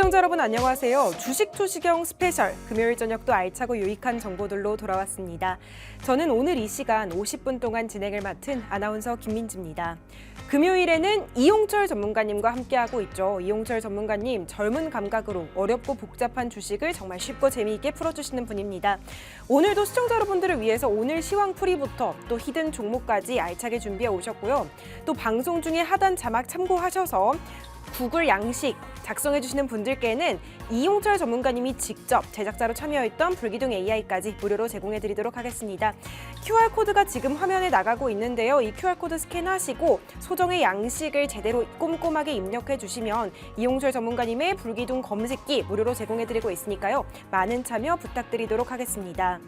시청자 여러분 안녕하세요. 주식 투시경 스페셜 금요일 저녁도 알차고 유익한 정보들로 돌아왔습니다. 저는 오늘 이 시간 50분 동안 진행을 맡은 아나운서 김민지입니다. 금요일에는 이용철 전문가님과 함께하고 있죠. 이용철 전문가님 젊은 감각으로 어렵고 복잡한 주식을 정말 쉽고 재미있게 풀어주시는 분입니다. 오늘도 시청자 여러분들을 위해서 오늘 시황풀이부터 또 히든 종목까지 알차게 준비해 오셨고요. 또 방송 중에 하단 자막 참고하셔서 구글 양식 작성해 주시는 분들께는 이용철 전문가님이 직접 제작자로 참여했던 불기둥 AI까지 무료로 제공해 드리도록 하겠습니다. QR코드가 지금 화면에 나가고 있는데요. 이 QR코드 스캔하시고 소정의 양식을 제대로 꼼꼼하게 입력해 주시면 이용철 전문가님의 불기둥 검색기 무료로 제공해 드리고 있으니까요. 많은 참여 부탁드리도록 하겠습니다.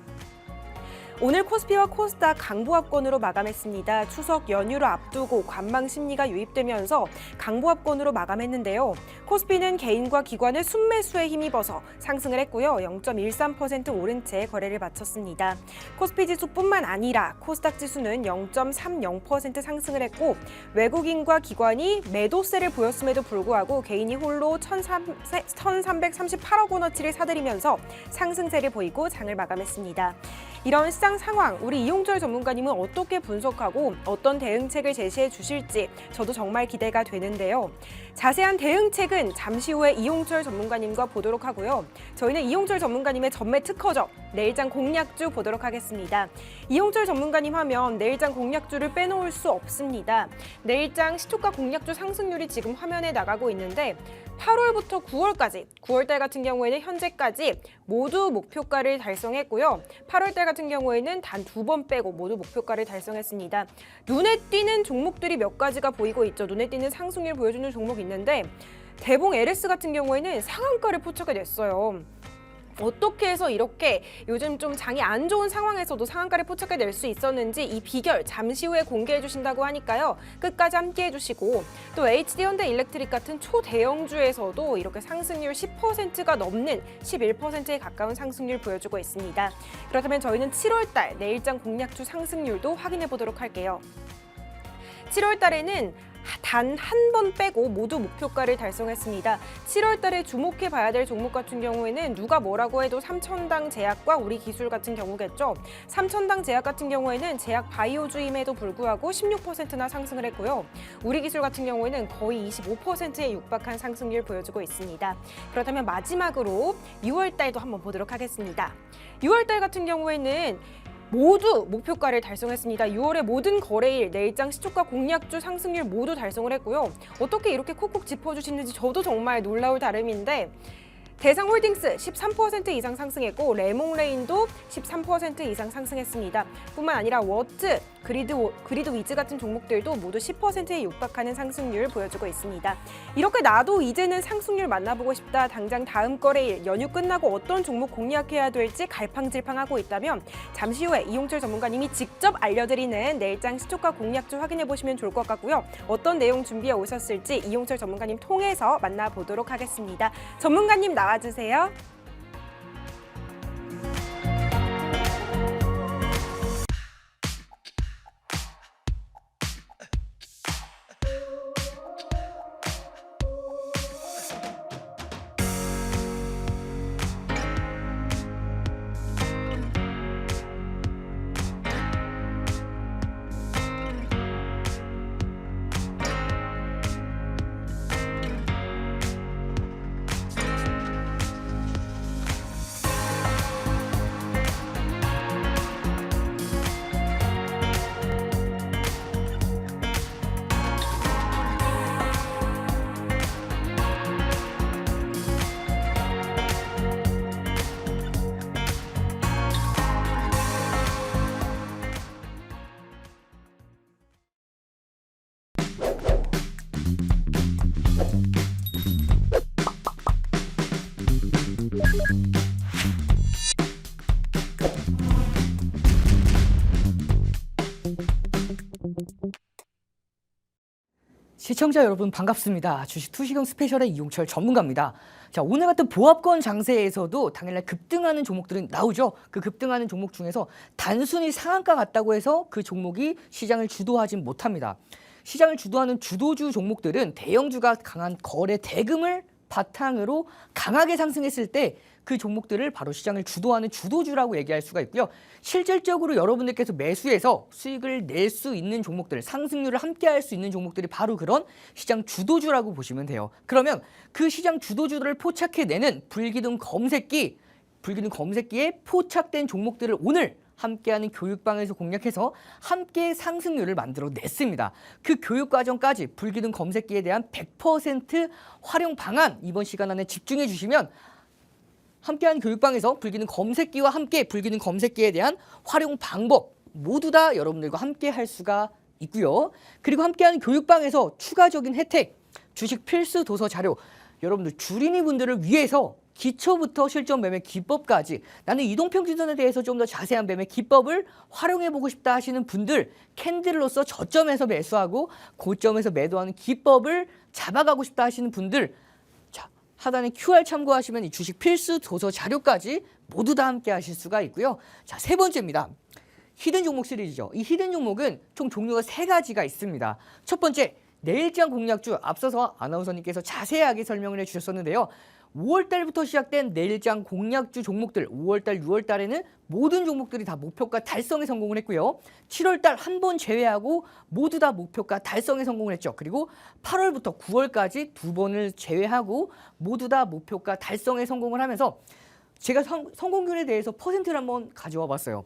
오늘 코스피와 코스닥 강보합권으로 마감했습니다. 추석 연휴를 앞두고 관망 심리가 유입되면서 강보합권으로 마감했는데요. 코스피는 개인과 기관의 순매수에 힘입어서 상승을 했고요. 0.13% 오른 채 거래를 마쳤습니다. 코스피 지수뿐만 아니라 코스닥 지수는 0.30% 상승을 했고 외국인과 기관이 매도세를 보였음에도 불구하고 개인이 홀로 1,338억 원어치를 사들이면서 상승세를 보이고 장을 마감했습니다. 이런 시장 상황, 우리 이용철 전문가님은 어떻게 분석하고 어떤 대응책을 제시해 주실지 저도 정말 기대가 되는데요. 자세한 대응책은 잠시 후에 이용철 전문가님과 보도록 하고요. 저희는 이용철 전문가님의 전매 특허죠. 내일장 공략주 보도록 하겠습니다. 이용철 전문가님 하면 내일장 공략주를 빼놓을 수 없습니다. 내일장 시초가 공략주 상승률이 지금 화면에 나가고 있는데 8월부터 9월까지, 9월달 같은 경우에는 현재까지 모두 목표가를 달성했고요. 8월달 같은 경우에는 단 2번 빼고 모두 목표가를 달성했습니다. 눈에 띄는 종목들이 몇 가지가 보이고 있죠. 눈에 띄는 상승률 보여주는 종목 있는데 대봉 LS 같은 경우에는 상한가를 포착해 냈어요. 어떻게 해서 이렇게 요즘 좀 장이 안 좋은 상황에서도 상한가를 포착해 낼 수 있었는지 이 비결 잠시 후에 공개해 주신다고 하니까요. 끝까지 함께 해주시고 또 HD현대 일렉트릭 같은 초대형주에서도 이렇게 상승률 10%가 넘는 11%에 가까운 상승률 보여주고 있습니다. 그렇다면 저희는 7월달 내일장 공략주 상승률도 확인해 보도록 할게요. 7월 달에는 단 한 번 빼고 모두 목표가를 달성했습니다. 7월 달에 주목해 봐야 될 종목 같은 경우에는 누가 뭐라고 해도 삼천당 제약과 우리 기술 같은 경우겠죠. 삼천당 제약 같은 경우에는 제약 바이오주임에도 불구하고 16%나 상승을 했고요. 우리 기술 같은 경우에는 거의 25%에 육박한 상승률 보여주고 있습니다. 그렇다면 마지막으로 6월 달도 한번 보도록 하겠습니다. 6월 달 같은 경우에는 모두 목표가를 달성했습니다. 6월의 모든 거래일, 내일장 시초가 공략주 상승률 모두 달성을 했고요. 어떻게 이렇게 콕콕 짚어주시는지 저도 정말 놀라울 따름인데 대상홀딩스 13% 이상 상승했고 레몽레인도 13% 이상 상승했습니다. 뿐만 아니라 워트, 그리드 위즈 같은 종목들도 모두 10%에 육박하는 상승률 보여주고 있습니다. 이렇게 나도 이제는 상승률 만나보고 싶다. 당장 다음 거래일 연휴 끝나고 어떤 종목 공략해야 될지 갈팡질팡하고 있다면 잠시 후에 이용철 전문가님이 직접 알려드리는 내일장 시초가 공략주 확인해 보시면 좋을 것 같고요. 어떤 내용 준비해 오셨을지 이용철 전문가님 통해서 만나보도록 하겠습니다. 전문가님 나와주세요. 시청자 여러분 반갑습니다. 주식 투시경 스페셜의 이용철 전문가입니다. 자, 오늘 같은 보합권 장세에서도 당일날 급등하는 종목들은 나오죠. 그 급등하는 종목 중에서 단순히 상한가 같다고 해서 그 종목이 시장을 주도하진 못합니다. 시장을 주도하는 주도주 종목들은 대형주가 강한 거래 대금을 바탕으로 강하게 상승했을 때 그 종목들을 바로 시장을 주도하는 주도주라고 얘기할 수가 있고요. 실질적으로 여러분들께서 매수해서 수익을 낼 수 있는 종목들, 상승률을 함께 할 수 있는 종목들이 바로 그런 시장 주도주라고 보시면 돼요. 그러면 그 시장 주도주들을 포착해내는 불기둥 검색기에 포착된 종목들을 오늘 함께하는 교육방에서 공략해서 함께 상승률을 만들어냈습니다. 그 교육과정까지 불기둥 검색기에 대한 100% 활용 방안 이번 시간 안에 집중해 주시면 함께하는 교육방에서 불기둥 검색기와 함께 불기둥 검색기에 대한 활용 방법 모두 다 여러분들과 함께 할 수가 있고요. 그리고 함께하는 교육방에서 추가적인 혜택, 주식 필수 도서 자료, 여러분들 주린이 분들을 위해서 기초부터 실전 매매 기법까지 나는 이동평균선에 대해서 좀 더 자세한 매매 기법을 활용해보고 싶다 하시는 분들 캔들로서 저점에서 매수하고 고점에서 매도하는 기법을 잡아가고 싶다 하시는 분들 하단에 QR 참고하시면 이 주식 필수 도서 자료까지 모두 다 함께 하실 수가 있고요. 자, 세 번째입니다. 히든 종목 시리즈죠. 이 히든 종목은 총 종류가 3가지가 있습니다. 첫 번째, 내일장 공략주 앞서서 아나운서님께서 자세하게 설명을 해주셨었는데요. 5월달부터 시작된 내일장 공략주 종목들 5월달, 6월달에는 모든 종목들이 다 목표가 달성에 성공을 했고요. 7월달 한 번 제외하고 모두 다 목표가 달성에 성공을 했죠. 그리고 8월부터 9월까지 2번을 제외하고 모두 다 목표가 달성에 성공을 하면서 제가 성공률에 대해서 퍼센트를 한번 가져와 봤어요.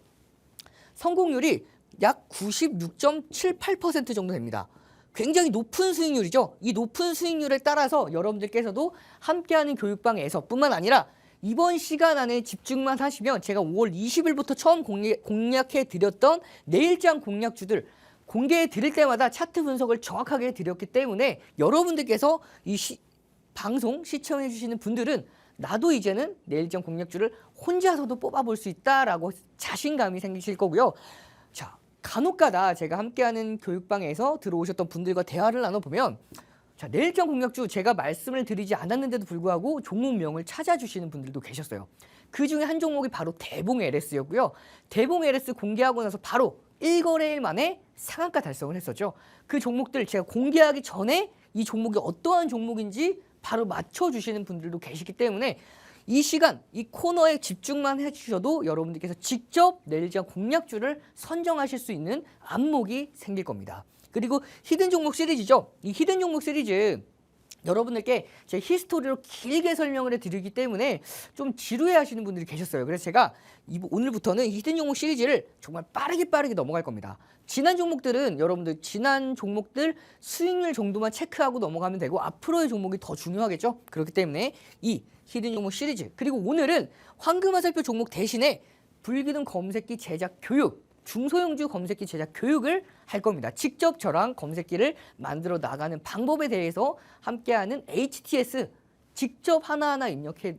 성공률이 약 96.78% 정도 됩니다. 굉장히 높은 수익률이죠. 이 높은 수익률에 따라서 여러분들께서도 함께하는 교육방에서 뿐만 아니라 이번 시간 안에 집중만 하시면 제가 5월 20일부터 처음 공략해 드렸던 내일장 공략주들 공개해 드릴 때마다 차트 분석을 정확하게 드렸기 때문에 여러분들께서 이 방송 시청해 주시는 분들은 나도 이제는 내일장 공략주를 혼자서도 뽑아볼 수 있다라고 자신감이 생기실 거고요. 자, 간혹가다 제가 함께하는 교육방에서 들어오셨던 분들과 대화를 나눠보면 자, 내일장 공략주 제가 말씀을 드리지 않았는데도 불구하고 종목명을 찾아주시는 분들도 계셨어요. 그 중에 한 종목이 바로 대봉 LS였고요. 대봉 LS 공개하고 나서 바로 1거래일 만에 상한가 달성을 했었죠. 그 종목들 제가 공개하기 전에 이 종목이 어떠한 종목인지 바로 맞춰주시는 분들도 계시기 때문에 이 시간, 이 코너에 집중만 해주셔도 여러분들께서 직접 내일장 공략주를 선정하실 수 있는 안목이 생길 겁니다. 그리고 히든 종목 시리즈죠. 이 히든 종목 시리즈 여러분들께 제 히스토리로 길게 설명을 해드리기 때문에 좀 지루해 하시는 분들이 계셨어요. 그래서 제가 오늘부터는 히든 종목 시리즈를 정말 빠르게 넘어갈 겁니다. 지난 종목들은 여러분들 지난 종목들 수익률 정도만 체크하고 넘어가면 되고 앞으로의 종목이 더 중요하겠죠. 그렇기 때문에 이 히든 종목 시리즈 그리고 오늘은 황금화살표 종목 대신에 불기둥 검색기 제작 교육 중소형주 검색기 제작 교육을 할 겁니다. 직접 저랑 검색기를 만들어 나가는 방법에 대해서 함께하는 HTS 직접 하나하나 입력해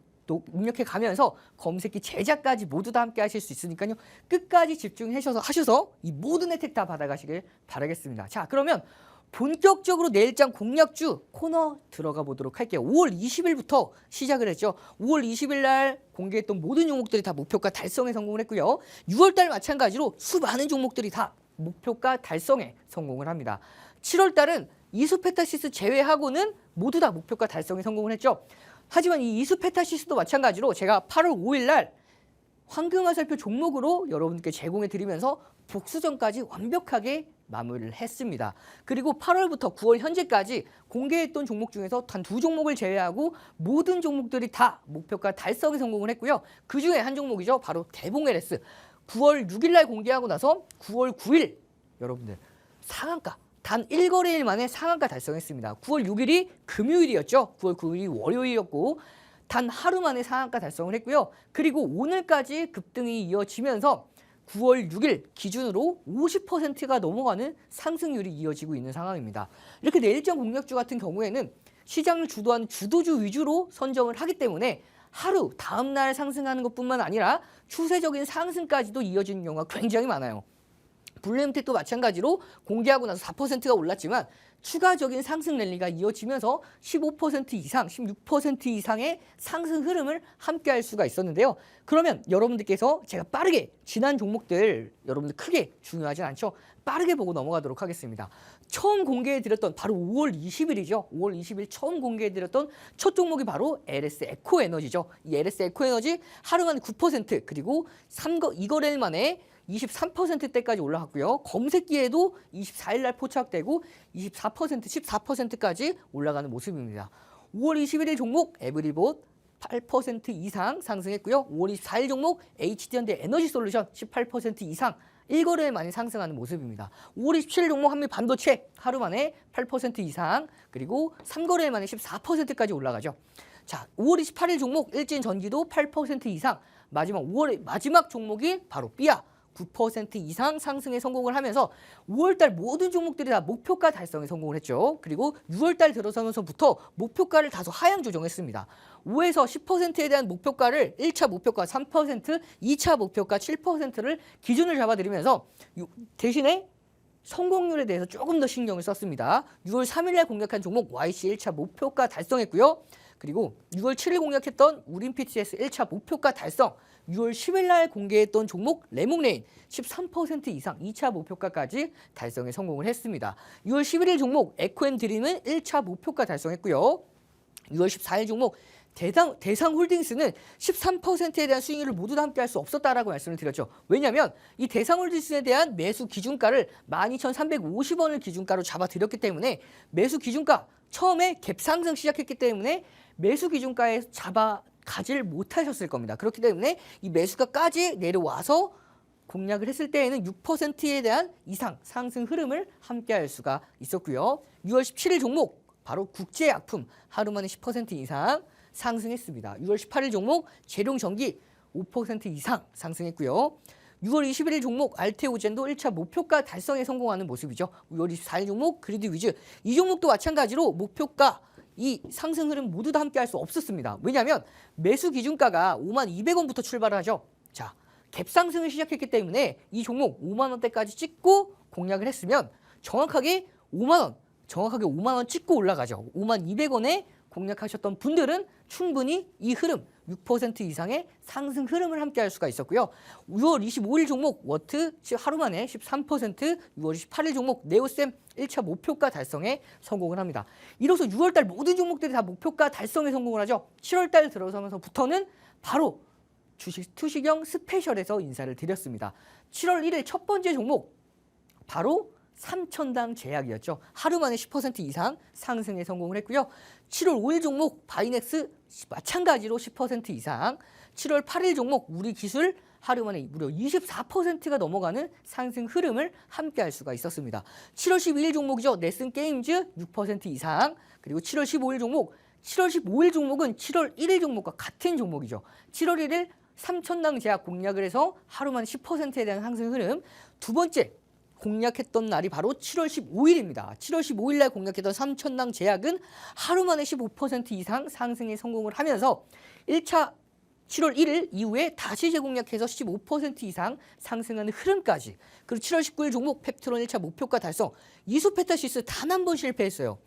가면서 검색기 제작까지 모두 다 함께 하실 수 있으니까요. 끝까지 집중하셔서 이 모든 혜택 다 받아가시길 바라겠습니다. 자, 그러면 본격적으로 내일장 공략주 코너 들어가 보도록 할게요. 5월 20일부터 시작을 했죠. 5월 20일 날 공개했던 모든 종목들이 다 목표가 달성에 성공을 했고요. 6월 달 마찬가지로 수많은 종목들이 다 목표가 달성에 성공을 합니다. 7월 달은 이수페타시스 제외하고는 모두 다 목표가 달성에 성공을 했죠. 하지만 이 이수페타시스도 마찬가지로 제가 8월 5일 날 황금화살표 종목으로 여러분께 제공해 드리면서 복수전까지 완벽하게 마무리를 했습니다. 그리고 8월부터 9월 현재까지 공개했던 종목 중에서 단 2종목을 제외하고 모든 종목들이 다 목표가 달성에 성공을 했고요. 그 중에 한 종목이죠. 바로 대봉 LS. 9월 6일 날 공개하고 나서 9월 9일 여러분들 상한가 단 1거래일 만에 상한가 달성했습니다. 9월 6일이 금요일이었죠. 9월 9일이 월요일이었고 단 하루 만에 상한가 달성을 했고요. 그리고 오늘까지 급등이 이어지면서 9월 6일 기준으로 50%가 넘어가는 상승률이 이어지고 있는 상황입니다. 이렇게 내일장 공략주 같은 경우에는 시장을 주도하는 주도주 위주로 선정을 하기 때문에 하루 다음 날 상승하는 것뿐만 아니라 추세적인 상승까지도 이어지는 경우가 굉장히 많아요. 블루엠텍도 마찬가지로 공개하고 나서 4%가 올랐지만 추가적인 상승 랠리가 이어지면서 15% 이상, 16% 이상의 상승 흐름을 함께 할 수가 있었는데요. 그러면 여러분들께서 제가 빠르게 지난 종목들 여러분들 크게 중요하진 않죠. 빠르게 보고 넘어가도록 하겠습니다. 처음 공개해드렸던 바로 5월 20일이죠. 5월 20일 처음 공개해드렸던 첫 종목이 바로 LS 에코에너지죠. 이 LS 에코에너지 하루 만에 9% 그리고 2거래일 만에 23%대까지 올라갔고요. 검색기에도 24일 날 포착되고 24%, 14%까지 올라가는 모습입니다. 5월 21일 종목 에브리봇 8% 이상 상승했고요. 5월 24일 종목 HD현대 에너지솔루션 18% 이상 1거래일 만에 상승하는 모습입니다. 5월 27일 종목 한미반도체 하루 만에 8% 이상 그리고 3거래일 만에 14%까지 올라가죠. 자, 5월 28일 종목 일진전기도 8% 이상 마지막 5월의 마지막 종목이 바로 삐아 9% 이상 상승에 성공을 하면서 5월달 모든 종목들이 다 목표가 달성에 성공을 했죠. 그리고 6월달 들어서면서부터 목표가를 다소 하향 조정했습니다. 5에서 10%에 대한 목표가를 1차 목표가 3%, 2차 목표가 7%를 기준을 잡아드리면서 대신에 성공률에 대해서 조금 더 신경을 썼습니다. 6월 3일날 공략한 종목 YC 1차 목표가 달성했고요. 그리고 6월 7일 공략했던 우린 PTS 1차 목표가 달성, 6월 10일 날 공개했던 종목 레몽레인 13% 이상 2차 목표가까지 달성에 성공을 했습니다. 6월 11일 종목 에코앤드림은 1차 목표가 달성했고요. 6월 14일 종목 대상홀딩스는 13%에 대한 수익률을 모두 다 함께 할 수 없었다라고 말씀을 드렸죠. 왜냐하면 이 대상홀딩스에 대한 매수 기준가를 12,350원을 기준가로 잡아드렸기 때문에 매수 기준가 처음에 갭 상승 시작했기 때문에 매수 기준가에 가지를 못하셨을 겁니다. 그렇기 때문에 이 매수가까지 내려와서 공략을 했을 때에는 6%에 대한 이상 상승 흐름을 함께 할 수가 있었고요. 6월 17일 종목 바로 국제약품 하루 만에 10% 이상 상승했습니다. 6월 18일 종목 재룡전기 5% 이상 상승했고요. 6월 21일 종목 알테오젠도 1차 목표가 달성에 성공하는 모습이죠. 6월 24일 종목 그리드위즈 이 종목도 마찬가지로 목표가 이 상승 흐름 모두 다 함께 할 수 없었습니다. 왜냐하면 매수 기준가가 52,000원부터 출발을 하죠. 자, 갭 상승을 시작했기 때문에 이 종목 5만 원대까지 찍고 공략을 했으면 정확하게 5만 원 찍고 올라가죠. 52,000원에 공략하셨던 분들은 충분히 이 흐름 6% 이상의 상승 흐름을 함께 할 수가 있었고요. 6월 25일 종목 워트 하루 만에 13%, 6월 28일 종목 네오셈 1차 목표가 달성에 성공을 합니다. 이로써 6월달 모든 종목들이 다 목표가 달성에 성공을 하죠. 7월달 들어서면서부터는 바로 주식 투시경 스페셜에서 인사를 드렸습니다. 7월 1일 첫 번째 종목 바로 3,000당 제약이었죠. 하루 만에 10% 이상 상승에 성공을 했고요. 7월 5일 종목 바이넥스 마찬가지로 10% 이상, 7월 8일 종목 우리기술 하루 만에 무려 24%가 넘어가는 상승 흐름을 함께 할 수가 있었습니다. 7월 12일 종목이죠. 넷슨게임즈 6% 이상, 그리고 7월 15일 종목, 7월 15일 종목은 7월 1일 종목과 같은 종목이죠. 7월 1일 3,000당 제약 공략을 해서 하루 만에 10%에 대한 상승 흐름, 두 번째 공략했던 날이 바로 7월 15일입니다. 7월 15일 날 공략했던 3,000당 제약은 하루 만에 15% 이상 상승에 성공을 하면서 1차 7월 1일 이후에 다시 재공략해서 15% 이상 상승하는 흐름까지, 그리고 7월 19일 종목 펩트론 1차 목표가 달성, 이수페타시스 단 한 번 실패했어요.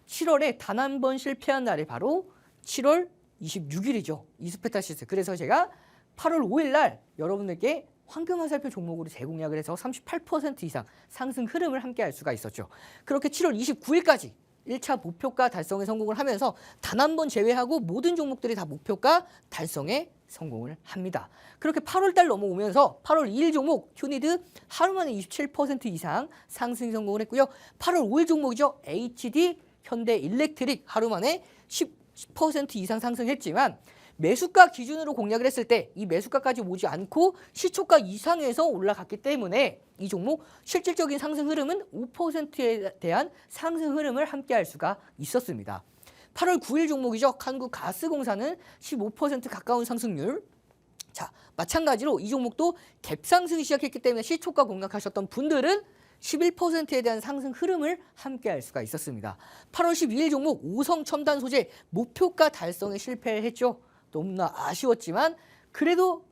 7월에 단 한 번 실패한 날이 바로 7월 26일이죠. 이수페타시스. 그래서 제가 8월 5일 날 여러분들께 황금화살표 종목으로 재공략을 해서 38% 이상 상승 흐름을 함께 할 수가 있었죠. 그렇게 7월 29일까지 1차 목표가 달성에 성공을 하면서 단 한 번 제외하고 모든 종목들이 다 목표가 달성에 성공을 합니다. 그렇게 8월달 넘어오면서 8월 2일 종목 휴니드 하루 만에 27% 이상 상승 성공을 했고요. 8월 5일 종목이죠. HD 현대일렉트릭 하루 만에 10% 이상 상승했지만 매수가 기준으로 공략을 했을 때 이 매수가까지 오지 않고 시초가 이상에서 올라갔기 때문에 이 종목 실질적인 상승 흐름은 5%에 대한 상승 흐름을 함께 할 수가 있었습니다. 8월 9일 종목이죠. 한국가스공사는 15% 가까운 상승률. 자, 마찬가지로 이 종목도 갭 상승이 시작했기 때문에 시초가 공략하셨던 분들은 11%에 대한 상승 흐름을 함께 할 수가 있었습니다. 8월 12일 종목 오성 첨단 소재 목표가 달성에 실패했죠. 너무나 아쉬웠지만 그래도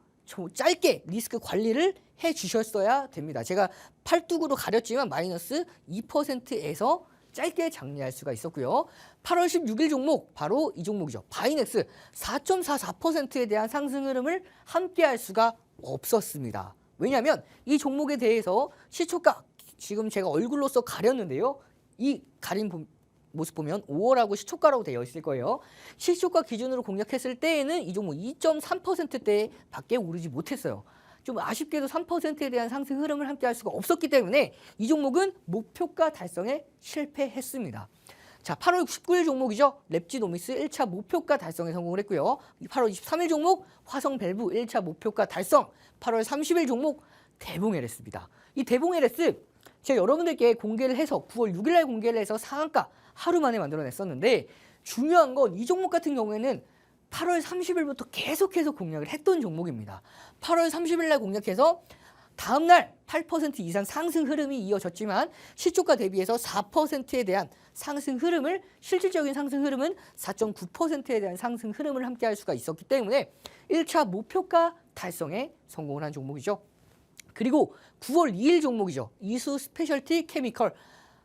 짧게 리스크 관리를 주셨어야 됩니다. 제가 팔뚝으로 가렸지만 마이너스 2%에서 짧게 정리할 수가 있었고요. 8월 16일 종목 바로 이 종목이죠. 바이넥스 4.44%에 대한 상승 흐름을 함께 할 수가 없었습니다. 왜냐하면 이 종목에 대해서 시초가 지금 제가 얼굴로서 가렸는데요. 이 가린 모습 보면 5월하고 시초가라고 되어 있을 거예요. 시초가 기준으로 공략했을 때에는 이 종목 2.3%대밖에 오르지 못했어요. 좀 아쉽게도 3%에 대한 상승 흐름을 함께 할 수가 없었기 때문에 이 종목은 목표가 달성에 실패했습니다. 자, 8월 19일 종목이죠. 랩지노미스 1차 목표가 달성에 성공을 했고요. 8월 23일 종목 화성밸브 1차 목표가 달성. 8월 30일 종목 대봉LS입니다. 이 대봉LS 제가 여러분들께 공개를 해서 9월 6일 날 공개를 해서 상한가 하루 만에 만들어냈었는데 중요한 건 이 종목 같은 경우에는 8월 30일부터 계속해서 공략을 했던 종목입니다. 8월 30일 날 공략해서 다음 날 8% 이상 상승 흐름이 이어졌지만 시초가 대비해서 4%에 대한 상승 흐름을 실질적인 상승 흐름은 4.9%에 대한 상승 흐름을 함께 할 수가 있었기 때문에 1차 목표가 달성에 성공을 한 종목이죠. 그리고 9월 2일 종목이죠. 이수 스페셜티 케미컬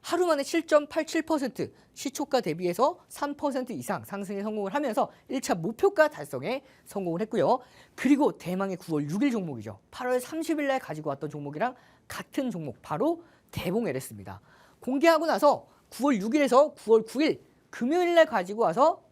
하루 만에 7.87% 시초가 대비해서 3% 이상 상승에 성공을 하면서 1차 목표가 달성에 성공을 했고요. 그리고 대망의 9월 6일 종목이죠. 8월 30일 날 가지고 왔던 종목이랑 같은 종목 바로 대봉LS입니다. 공개하고 나서 9월 6일에서 9월 9일 금요일 날 가지고 와서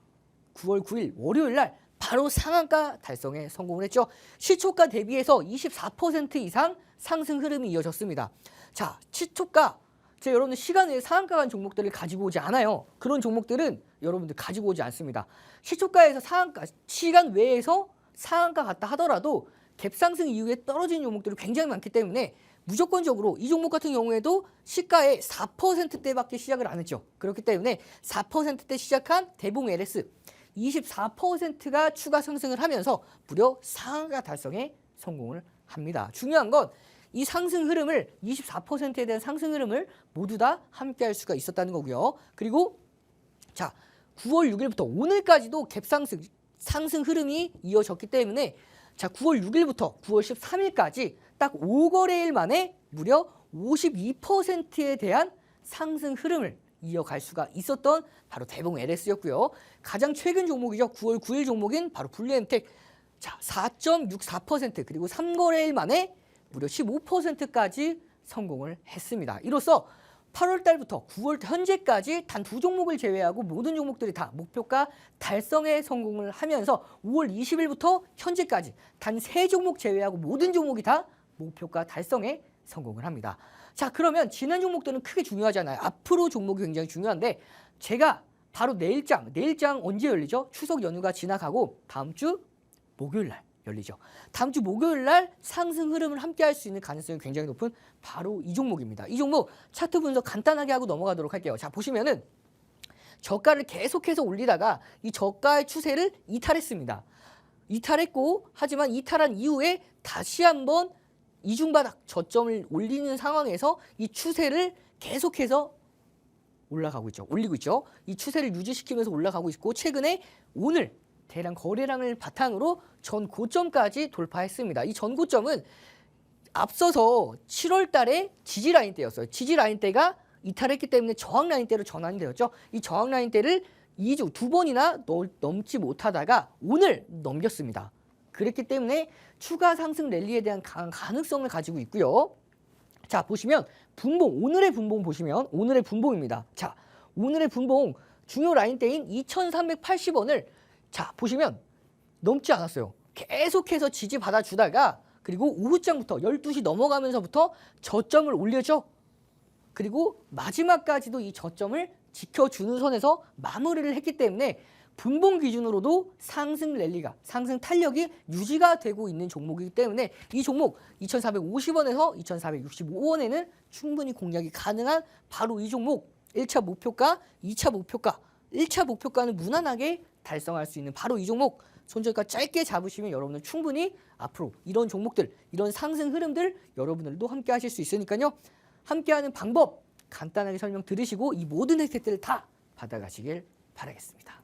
9월 9일 월요일 날 바로 상한가 달성에 성공을 했죠. 시초가 대비해서 24% 이상 상승 흐름이 이어졌습니다. 자, 시초가 제가 여러분들 시간 외에 상한가 간 종목들을 가지고 오지 않아요. 그런 종목들은 여러분들 가지고 오지 않습니다. 시초가에서 상한가, 시간 외에서 상한가 갔다 하더라도 갭상승 이후에 떨어진 종목들이 굉장히 많기 때문에 무조건적으로 이 종목 같은 경우에도 시가의 4%대밖에 시작을 안 했죠. 그렇기 때문에 4%대 시작한 대봉LS 24%가 추가 상승을 하면서 무려 상한가 달성에 성공을 합니다. 중요한 건 이 상승 흐름을 24%에 대한 상승 흐름을 모두 다 함께 할 수가 있었다는 거고요. 그리고 자, 9월 6일부터 오늘까지도 갭상승 상승 흐름이 이어졌기 때문에 자, 9월 6일부터 9월 13일까지 딱 5거래일 만에 무려 52%에 대한 상승 흐름을 이어갈 수가 있었던 바로 대봉LS였고요. 가장 최근 종목이죠. 9월 9일 종목인 바로 블루엠텍 자, 4.64% 그리고 3거래일 만에 무려 15%까지 성공을 했습니다. 이로써 8월 달부터 9월 현재까지 단 2종목을 제외하고 모든 종목들이 다 목표가 달성에 성공을 하면서 5월 20일부터 현재까지 단 3종목 제외하고 모든 종목이 다 목표가 달성에 성공을 합니다. 자, 그러면 지난 종목들은 크게 중요하잖아요. 앞으로 종목이 굉장히 중요한데 제가 바로 내일장 언제 열리죠? 추석 연휴가 지나가고 다음 주 목요일 날 열리죠. 다음 주 목요일 날 상승 흐름을 함께 할 수 있는 가능성이 굉장히 높은 바로 이 종목입니다. 이 종목 차트 분석 간단하게 하고 넘어가도록 할게요. 자, 보시면은 저가를 계속해서 올리다가 이 저가의 추세를 이탈했습니다. 이탈했고 하지만 이탈한 이후에 다시 한번 이중바닥 저점을 올리는 상황에서 이 추세를 계속해서 올리고 있죠. 이 추세를 유지시키면서 올라가고 있고 최근에 오늘 대량 거래량을 바탕으로 전 고점까지 돌파했습니다. 이 전 고점은 앞서서 7월 달에 지지 라인대였어요. 지지 라인대가 이탈했기 때문에 저항 라인대로 전환이 되었죠. 이 저항 라인대를 2주 2번이나 넘지 못하다가 오늘 넘겼습니다. 그렇기 때문에 추가 상승 랠리에 대한 강한 가능성을 가지고 있고요. 자, 보시면 분봉, 오늘의 분봉 보시면 오늘의 분봉입니다. 자, 오늘의 분봉 중요 라인대인 2,380원을 자, 보시면 넘지 않았어요. 계속해서 지지 받아주다가 그리고 오후장부터 12시 넘어가면서부터 저점을 올려줘. 그리고 마지막까지도 이 저점을 지켜주는 선에서 마무리를 했기 때문에 분봉 기준으로도 상승 랠리가, 상승 탄력이 유지가 되고 있는 종목이기 때문에 이 종목 2,450원에서 2,465원에는 충분히 공략이 가능한 바로 이 종목 1차 목표가, 2차 목표가, 1차 목표가는 무난하게 달성할 수 있는 바로 이 종목 손절가 짧게 잡으시면 여러분은 충분히 앞으로 이런 종목들, 이런 상승 흐름들 여러분들도 함께 하실 수 있으니까요. 함께하는 방법 간단하게 설명 들으시고 이 모든 혜택들을 다 받아가시길 바라겠습니다.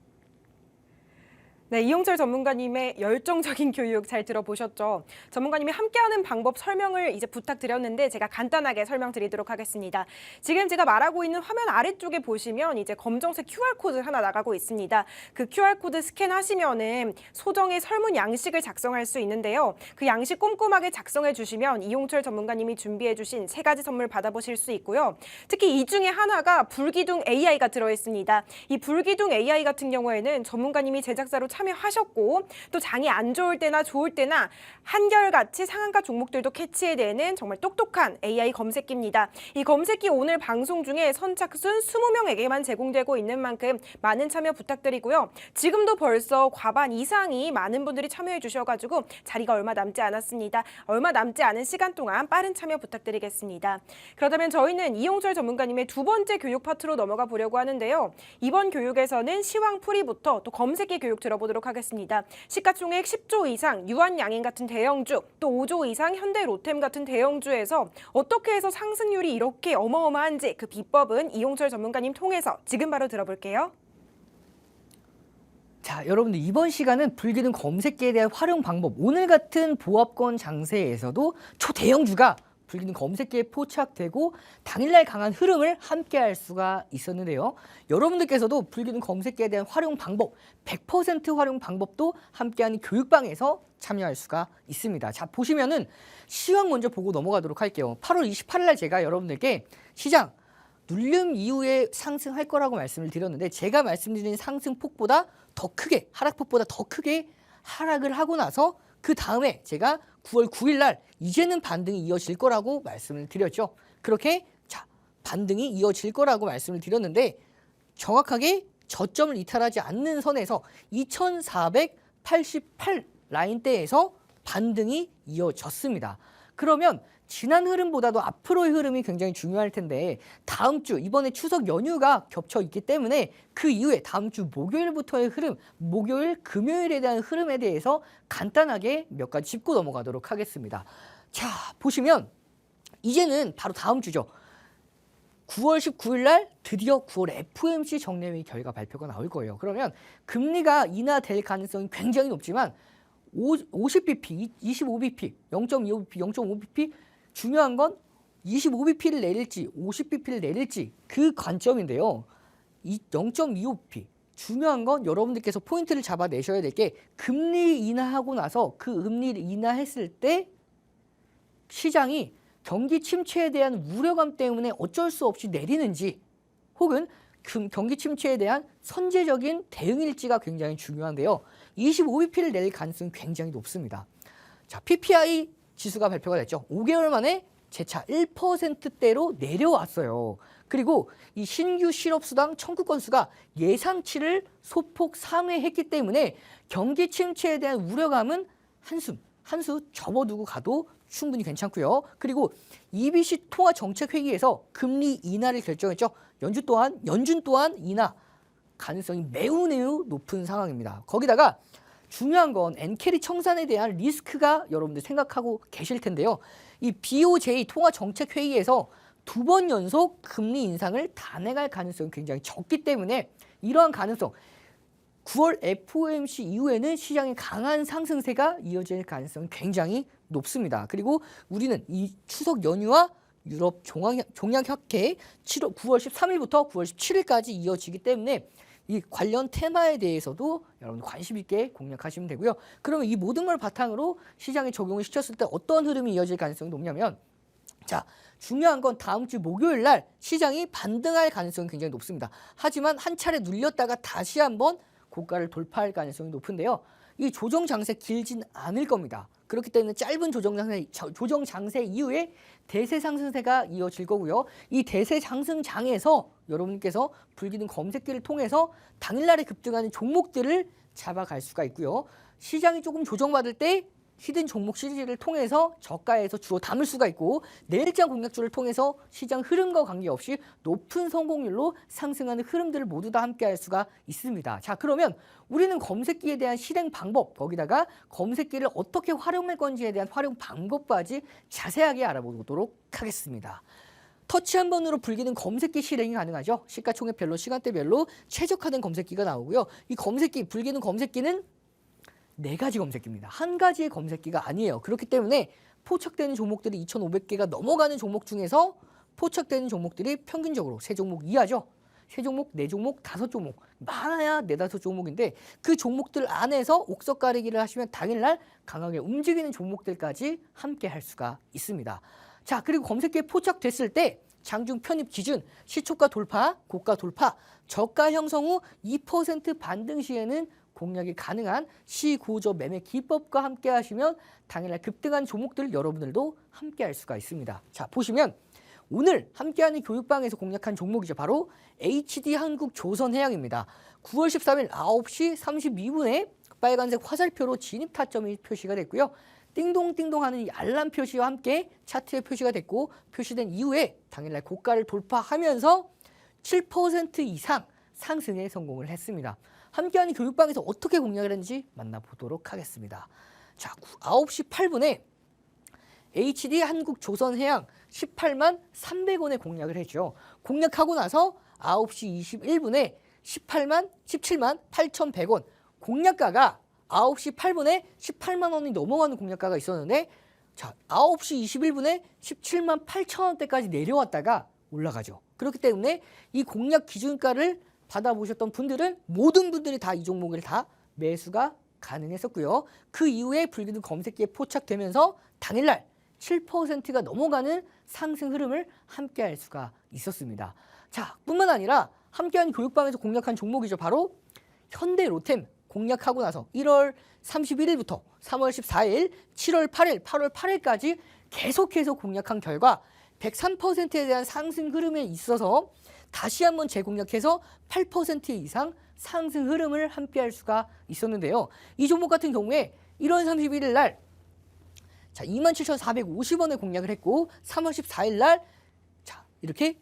네, 이용철 전문가님의 열정적인 교육 잘 들어보셨죠? 전문가님이 함께하는 방법 설명을 이제 부탁드렸는데 제가 간단하게 설명드리도록 하겠습니다. 지금 제가 말하고 있는 화면 아래쪽에 보시면 이제 검정색 QR코드 하나 나가고 있습니다. 그 QR코드 스캔하시면은 소정의 설문 양식을 작성할 수 있는데요. 그 양식 꼼꼼하게 작성해 주시면 이용철 전문가님이 준비해 주신 3가지 선물 받아보실 수 있고요. 특히 이 중에 하나가 불기둥 AI가 들어있습니다. 이 불기둥 AI 같은 경우에는 전문가님이 제작사로 참여하셨고 또 장이 안 좋을 때나 좋을 때나 한결같이 상한가 종목들도 캐치해내는 정말 똑똑한 AI 검색기입니다. 이 검색기 오늘 방송 중에 선착순 20명에게만 제공되고 있는 만큼 많은 참여 부탁드리고요. 지금도 벌써 과반 이상이 많은 분들이 참여해 주셔가지고 자리가 얼마 남지 않았습니다. 얼마 남지 않은 시간 동안 빠른 참여 부탁드리겠습니다. 그렇다면 저희는 이용철 전문가님의 2번째 교육 파트로 넘어가 보려고 하는데요. 이번 교육에서는 시황풀이부터 또 검색기 교육 들어보도록 하겠습니다. 시가총액 10조 이상 유한양행 같은 대형주, 또 5조 이상 현대로템 같은 대형주에서 어떻게 해서 상승률이 이렇게 어마어마한지 그 비법은 이용철 전문가님 통해서 지금 바로 들어볼게요. 자, 여러분들 이번 시간은 불기둥 검색기에 대한 활용 방법, 오늘 같은 보합권 장세에서도 초대형주가 불기둥 검색기에 포착되고 당일날 강한 흐름을 함께 할 수가 있었는데요. 여러분들께서도 불기둥 검색기에 대한 활용 방법, 100% 활용 방법도 함께하는 교육방에서 참여할 수가 있습니다. 자, 보시면은 시황 먼저 보고 넘어가도록 할게요. 8월 28일 날 제가 여러분들께 시장 눌림 이후에 상승할 거라고 말씀을 드렸는데 제가 말씀드린 상승폭보다 더 크게, 하락폭보다 더 크게 하락을 하고 나서 그 다음에 제가 9월 9일 날 이제는 반등이 이어질 거라고 말씀을 드렸죠. 그렇게 자, 반등이 이어질 거라고 말씀을 드렸는데 정확하게 저점을 이탈하지 않는 선에서 2488 라인대에서 반등이 이어졌습니다. 그러면 지난 흐름보다도 앞으로의 흐름이 굉장히 중요할 텐데 다음 주 이번에 추석 연휴가 겹쳐 있기 때문에 그 이후에 다음 주 목요일부터의 흐름, 목요일, 금요일에 대한 흐름에 대해서 간단하게 몇 가지 짚고 넘어가도록 하겠습니다. 자, 보시면 이제는 바로 다음 주죠. 9월 19일 날 드디어 9월 FOMC 정례회의 결과 발표가 나올 거예요. 그러면 금리가 인하될 가능성이 굉장히 높지만 50bp, 25bp, 0.25bp, 0.5bp 중요한 건 25bp를 내릴지 50bp를 내릴지 그 관점인데요. 이 0.25bp 중요한 건 여러분들께서 포인트를 잡아내셔야 될 게 금리 인하하고 나서 그 금리를 인하했을 때 시장이 경기 침체에 대한 우려감 때문에 어쩔 수 없이 내리는지 혹은 경기 침체에 대한 선제적인 대응일지가 굉장히 중요한데요. 25bp를 낼 가능성이 굉장히 높습니다. 자, PPI 지수가 발표가 됐죠. 5개월 만에 재차 1%대로 내려왔어요. 그리고 이 신규 실업수당 청구 건수가 예상치를 소폭 상회했기 때문에 경기 침체에 대한 우려감은 한수 접어두고 가도 충분히 괜찮고요. 그리고 EBC 통화정책회의에서 금리 인하를 결정했죠. 연준 또한 인하 가능성이 매우 높은 상황입니다. 거기다가 중요한 건 엔캐리 청산에 대한 리스크가 여러분들 생각하고 계실 텐데요. 이 BOJ 통화정책회의에서 2번 연속 금리 인상을 단행할 가능성이 굉장히 적기 때문에 이러한 가능성 9월 FOMC 이후에는 시장의 강한 상승세가 이어질 가능성이 굉장히 높습니다. 그리고 우리는 이 추석 연휴와 유럽 종양학회 9월 13일부터 9월 17일까지 이어지기 때문에 이 관련 테마에 대해서도 여러분 관심 있게 공략하시면 되고요. 그러면 이 모든 걸 바탕으로 시장에 적용을 시켰을 때 어떤 흐름이 이어질 가능성이 높냐면 자, 중요한 건 다음 주 목요일 날 시장이 반등할 가능성이 굉장히 높습니다. 하지만 한 차례 눌렸다가 다시 한번 고가를 돌파할 가능성이 높은데요. 이 조정 장세 길진 않을 겁니다. 그렇기 때문에 짧은 조정 장세 이후에 대세 상승세가 이어질 거고요. 이 대세 상승장에서 여러분께서 불기둥 검색기를 통해서 당일날에 급등하는 종목들을 잡아갈 수가 있고요. 시장이 조금 조정받을 때 히든 종목 시리즈를 통해서 저가에서 주워 담을 수가 있고 내일장 공략주를 통해서 시장 흐름과 관계없이 높은 성공률로 상승하는 흐름들을 모두 다 함께 할 수가 있습니다. 자, 그러면 우리는 검색기에 대한 실행 방법, 거기다가 검색기를 어떻게 활용할 건지에 대한 활용 방법까지 자세하게 알아보도록 하겠습니다. 터치 한 번으로 불기둥 검색기 실행이 가능하죠. 시가총액별로 시간대별로 최적화된 검색기가 나오고요. 이 검색기, 불기둥 검색기는 4가지 검색기입니다. 한 가지의 검색기가 아니에요. 그렇기 때문에 포착되는 종목들이 2,500개가 넘어가는 종목 중에서 포착되는 종목들이 평균적으로 3종목 이하죠. 3종목, 4종목, 5종목, 많아야 4, 5종목인데 그 종목들 안에서 옥석 가리기를 하시면 당일날 강하게 움직이는 종목들까지 함께 할 수가 있습니다. 자, 그리고 검색기에 포착됐을 때 장중 편입 기준, 시초가 돌파, 고가 돌파, 저가 형성 후 2% 반등 시에는 공략이 가능한 시고저 매매 기법과 함께 하시면 당일날 급등한 종목들 여러분들도 함께 할 수가 있습니다. 자, 보시면 오늘 함께하는 교육방에서 공략한 종목이죠. 바로 HD 한국조선해양입니다. 9월 13일 9시 32분에 빨간색 화살표로 진입 타점이 표시가 됐고요. 띵동띵동 하는 이 알람 표시와 함께 차트에 표시가 됐고 표시된 이후에 당일날 고가를 돌파하면서 7% 이상 상승에 성공을 했습니다. 함께하는 교육방에서 어떻게 공략을 했는지 만나보도록 하겠습니다. 자, 9시 8분에 HD 한국조선해양 18만 300원에 공략을 했죠. 공략하고 나서 9시 21분에 17만 8,100원 공략가가 9시 8분에 18만 원이 넘어가는 공략가가 있었는데 자, 9시 21분에 17만 8천 원대까지 내려왔다가 올라가죠. 그렇기 때문에 이 공략 기준가를 받아보셨던 분들은 모든 분들이 다 이 종목을 다 매수가 가능했었고요. 그 이후에 불기둥 검색기에 포착되면서 당일날 7%가 넘어가는 상승 흐름을 함께할 수가 있었습니다. 자, 뿐만 아니라 함께하는 교육방에서 공략한 종목이죠. 바로 현대로템 공략하고 나서 1월 31일부터 3월 14일, 7월 8일, 8월 8일까지 계속해서 공략한 결과 103%에 대한 상승 흐름에 있어서 다시 한번 재공략해서 8% 이상 상승 흐름을 함께할 수가 있었는데요. 이 종목 같은 경우에 1월 31일 날 자, 27,450원에 공략을 했고 3월 14일 날 자, 이렇게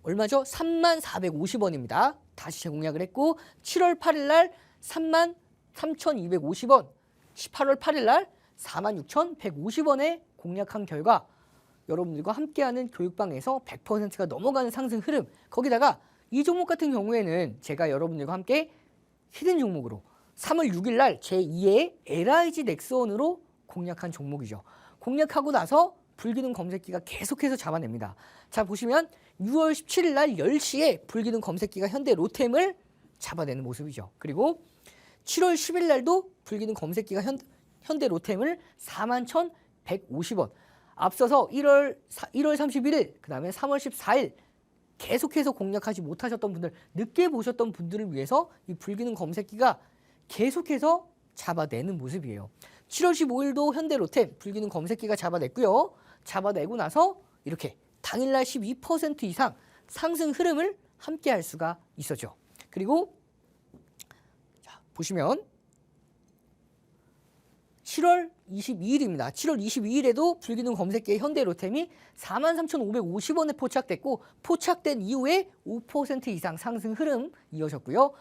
얼마죠? 34,450원입니다. 다시 재공략을 했고 7월 8일 날 33,250원, 18월 8일 날 46,150원에 공략한 결과 여러분들과 함께하는 교육방에서 100%가 넘어가는 상승 흐름, 거기다가 이 종목 같은 경우에는 제가 여러분들과 함께 히든 종목으로 3월 6일 날 제2의 LIG 넥스원으로 공략한 종목이죠. 공략하고 나서 불기둥 검색기가 계속해서 잡아냅니다. 자, 보시면 6월 17일 날 10시에 불기둥 검색기가 현대 로템을 잡아내는 모습이죠. 그리고 7월 10일 날도 불기둥 검색기가 현대 로템을 41,150원. 앞서서 1월 31일, 그 다음에 3월 14일 계속해서 공략하지 못하셨던 분들, 늦게 보셨던 분들을 위해서 이 불기둥 검색기가 계속해서 잡아내는 모습이에요. 7월 15일도 현대로템 불기둥 검색기가 잡아냈고요. 잡아내고 나서 이렇게 당일날 12% 이상 상승 흐름을 함께 할 수가 있었죠. 그리고 자, 보시면 7월 22일입니다. 7월 22일에도 불기둥 검색기의 현대로템이 43,550원에 포착됐고 포착된 이후에 5% 이상 상승 흐름 이어졌고요.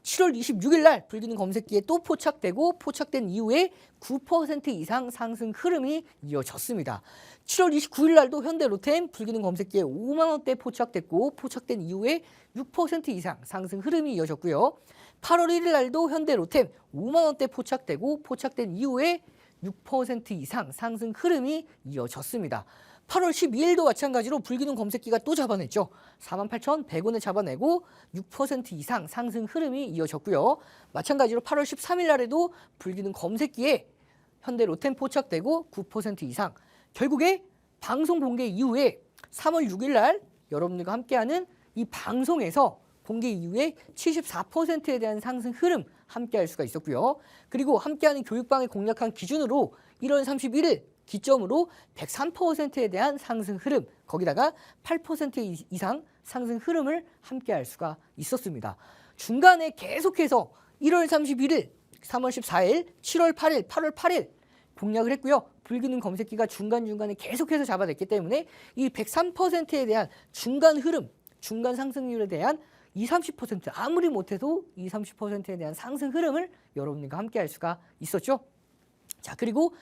7월 26일 날 불기둥 검색기에 또 포착되고 포착된 이후에 9% 이상 상승 흐름이 이어졌습니다. 7월 29일 날도 현대로템 불기둥 검색기에 5만 원대 포착됐고 포착된 이후에 6% 이상 상승 흐름이 이어졌고요. 8월 1일 날도 현대로템 5만 원대 포착되고 포착된 이후에 6% 이상 상승 흐름이 이어졌습니다. 8월 12일도 마찬가지로 불기둥 검색기가 또 잡아냈죠. 48,100원에 잡아내고 6% 이상 상승 흐름이 이어졌고요. 마찬가지로 8월 13일 날에도 불기둥 검색기에 현대로템 포착되고 9% 이상. 결국에 방송 공개 이후에 3월 6일 날 여러분들과 함께하는 이 방송에서 공개 이후에 74%에 대한 상승 흐름 함께할 수가 있었고요. 그리고 함께하는 교육방에 공략한 기준으로 1월 31일 기점으로 103%에 대한 상승 흐름, 거기다가 8% 이상 상승 흐름을 함께할 수가 있었습니다. 중간에 계속해서 1월 31일, 3월 14일, 7월 8일, 8월 8일 공략을 했고요. 불기둥 검색기가 중간중간에 계속해서 잡아냈기 때문에 이 103%에 대한 중간 흐름, 중간 상승률에 대한 20-30% 아무리 못해도 20-30%에 대한 상승 흐름을 여러분들과 함께 할 수가 있었죠. 자, 그리고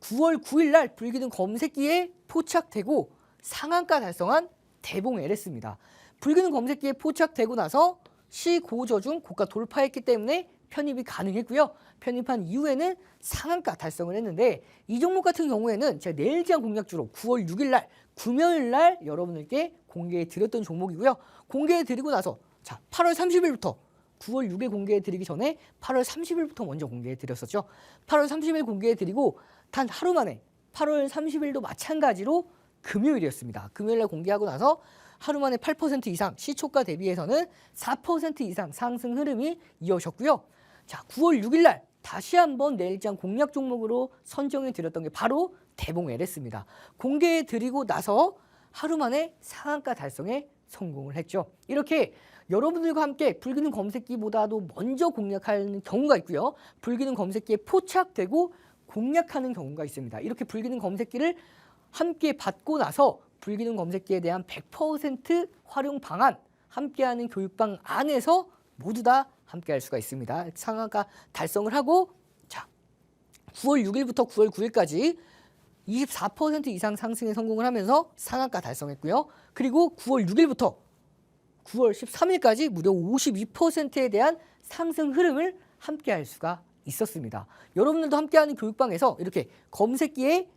9월 9일 날 불기둥 검색기에 포착되고 상한가 달성한 대봉 LS입니다. 불기둥 검색기에 포착되고 나서 시고저중 고가 돌파했기 때문에 편입이 가능했고요. 편입한 이후에는 상한가 달성을 했는데 이 종목 같은 경우에는 제가 내일 지한 공략주로 9월 6일 날 금요일 날 여러분들께 공개해 드렸던 종목이고요. 공개해 드리고 나서 자 8월 30일부터 9월 6일 공개해 드리기 전에 8월 30일부터 먼저 공개해 드렸었죠. 8월 30일 공개해 드리고 단 하루 만에 8월 30일도 마찬가지로 금요일이었습니다. 금요일 날 공개하고 나서 하루 만에 8% 이상 시초가 대비해서는 4% 이상 상승 흐름이 이어졌고요. 자, 9월 6일 날 다시 한번 내일장 공략 종목으로 선정해 드렸던 게 바로 대봉 LS입니다. 공개해 드리고 나서 하루 만에 상한가 달성에 성공을 했죠. 이렇게 여러분들과 함께 불기능 검색기보다도 먼저 공략하는 경우가 있고요. 불기능 검색기에 포착되고 공략하는 경우가 있습니다. 이렇게 불기능 검색기를 함께 받고 나서 불기능 검색기에 대한 100% 활용 방안, 함께하는 교육방 안에서 모두 다 함께할 수가 있습니다. 상한가 달성을 하고 자 9월 6일부터 9월 9일까지 24% 이상 상승에 성공을 하면서 상한가 달성했고요. 그리고 9월 6일부터 9월 13일까지 무려 52%에 대한 상승 흐름을 함께할 수가 있었습니다. 여러분들도 함께하는 교육방에서 이렇게 검색기에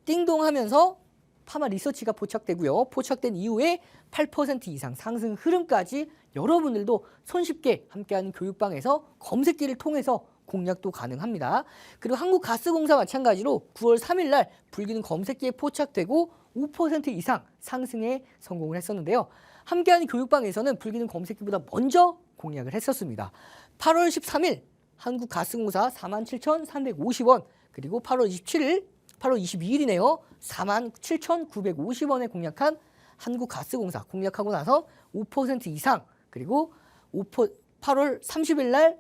띵동하면서 파마 리서치가 포착되고요. 포착된 이후에 8% 이상 상승 흐름까지 여러분들도 손쉽게 함께하는 교육방에서 검색기를 통해서 공략도 가능합니다. 그리고 한국가스공사 마찬가지로 9월 3일 날 불기능 검색기에 포착되고 5% 이상 상승에 성공을 했었는데요. 함께하는 교육방에서는 불기능 검색기보다 먼저 공략을 했었습니다. 8월 13일 한국가스공사 47,350원 그리고 8월 27일 8월 22일이네요. 47,950원에 공략한 한국가스공사 공략하고 나서 5% 이상 그리고 8월 30일 날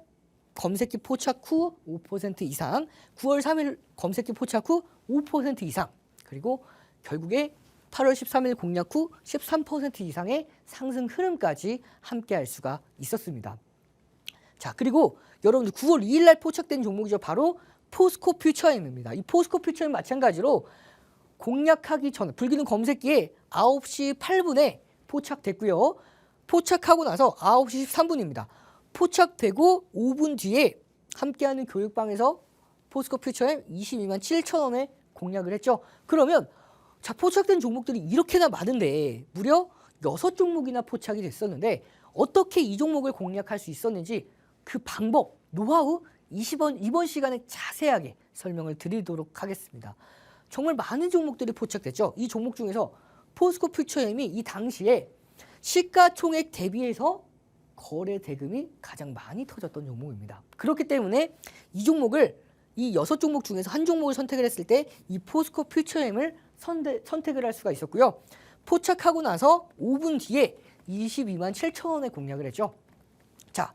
검색기 포착 후 5% 이상 9월 3일 검색기 포착 후 5% 이상 그리고 결국에 8월 13일 공략 후 13% 이상의 상승 흐름까지 함께할 수가 있었습니다. 자 그리고 여러분들 9월 2일 날 포착된 종목이죠. 바로 포스코 퓨처엠입니다. 이 포스코 퓨처엠 마찬가지로 공략하기 전 불기능 검색기에 9시 8분에 포착됐고요. 포착하고 나서 9시 13분입니다. 포착되고 5분 뒤에 함께하는 교육방에서 포스코 퓨처엠 22만 7천원에 공략을 했죠. 그러면 자 포착된 종목들이 이렇게나 많은데 무려 6종목이나 포착이 됐었는데 어떻게 이 종목을 공략할 수 있었는지 그 방법, 노하우 이번 시간에 자세하게 설명을 드리도록 하겠습니다. 정말 많은 종목들이 포착됐죠. 이 종목 중에서 포스코 퓨처엠이 이 당시에 시가총액 대비해서 거래 대금이 가장 많이 터졌던 종목입니다. 그렇기 때문에 이 종목을 이 6종목 중에서 한 종목을 선택을 했을 때 이 포스코 퓨처엠을 선택을 할 수가 있었고요. 포착하고 나서 5분 뒤에 22만 7천원에 공략을 했죠. 자,